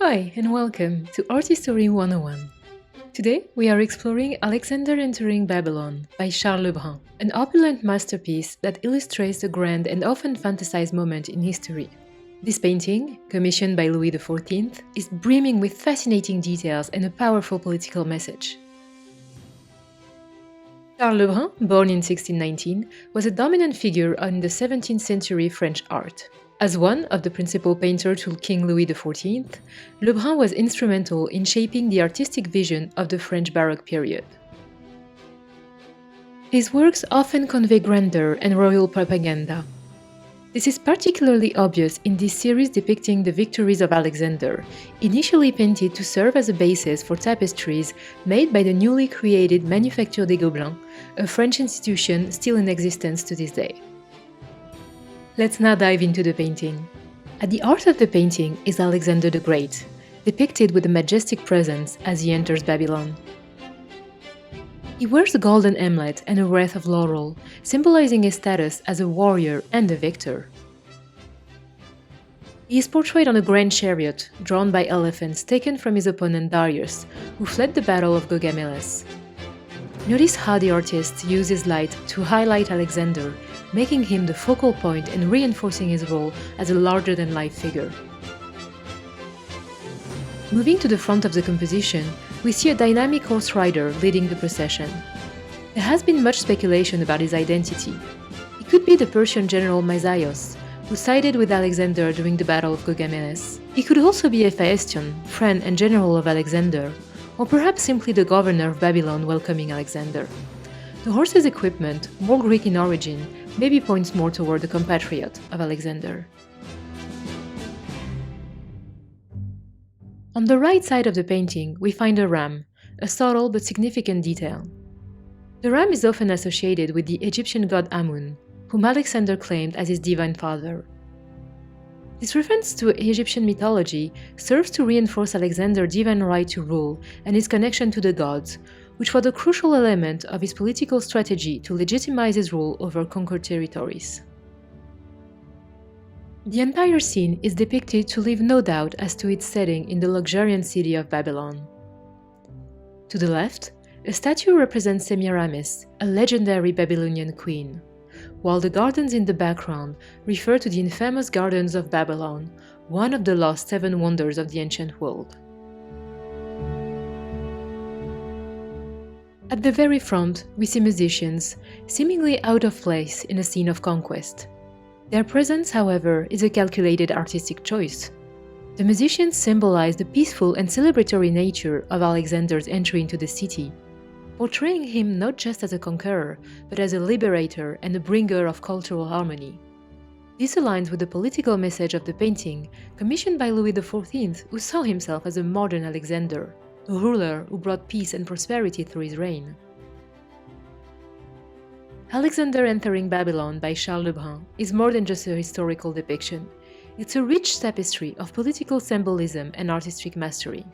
Hi and welcome to Art History 101. Today we are exploring Alexander Entering Babylon by Charles Lebrun, an opulent masterpiece that illustrates a grand and often fantasized moment in history. This painting, commissioned by Louis XIV, is brimming with fascinating details and a powerful political message. Charles Lebrun, born in 1619, was a dominant figure in the 17th century French art. As one of the principal painters to King Louis XIV, Lebrun was instrumental in shaping the artistic vision of the French Baroque period. His works often convey grandeur and royal propaganda. This is particularly obvious in this series depicting the victories of Alexander, initially painted to serve as a basis for tapestries made by the newly created Manufacture des Gobelins, a French institution still in existence to this day. Let's now dive into the painting. At the heart of the painting is Alexander the Great, depicted with a majestic presence as he enters Babylon. He wears a golden amulet and a wreath of laurel, symbolizing his status as a warrior and a victor. He is portrayed on a grand chariot, drawn by elephants taken from his opponent Darius, who fled the Battle of Gaugamela. Notice how the artist uses light to highlight Alexander, making him the focal point and reinforcing his role as a larger-than-life figure. Moving to the front of the composition, we see a dynamic horse rider leading the procession. There has been much speculation about his identity. He could be the Persian general Maizaios, who sided with Alexander during the Battle of Gaugamela. He could also be Hephaestion, friend and general of Alexander, or perhaps simply the governor of Babylon welcoming Alexander. The horse's equipment, more Greek in origin, maybe points more toward the compatriot of Alexander. On the right side of the painting, we find a ram, a subtle but significant detail. The ram is often associated with the Egyptian god Amun, whom Alexander claimed as his divine father. This reference to Egyptian mythology serves to reinforce Alexander's divine right to rule and his connection to the gods, which was a crucial element of his political strategy to legitimize his rule over conquered territories. The entire scene is depicted to leave no doubt as to its setting in the luxuriant city of Babylon. To the left, a statue represents Semiramis, a legendary Babylonian queen, while the gardens in the background refer to the infamous Gardens of Babylon, one of the lost 7 wonders of the ancient world. At the very front, we see musicians, seemingly out of place in a scene of conquest. Their presence, however, is a calculated artistic choice. The musicians symbolize the peaceful and celebratory nature of Alexander's entry into the city, portraying him not just as a conqueror, but as a liberator and a bringer of cultural harmony. This aligns with the political message of the painting, commissioned by Louis XIV, who saw himself as a modern Alexander, a ruler who brought peace and prosperity through his reign. Alexander Entering Babylon by Charles Lebrun is more than just a historical depiction. It's a rich tapestry of political symbolism and artistic mastery.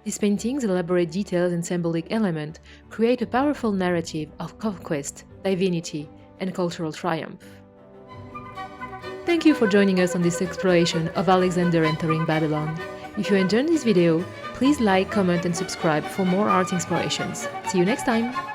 This painting's elaborate details and symbolic elements create a powerful narrative of conquest, divinity, and cultural triumph. Thank you for joining us on this exploration of Alexander Entering Babylon. If you enjoyed this video, please like, comment, and subscribe for more art inspirations. See you next time!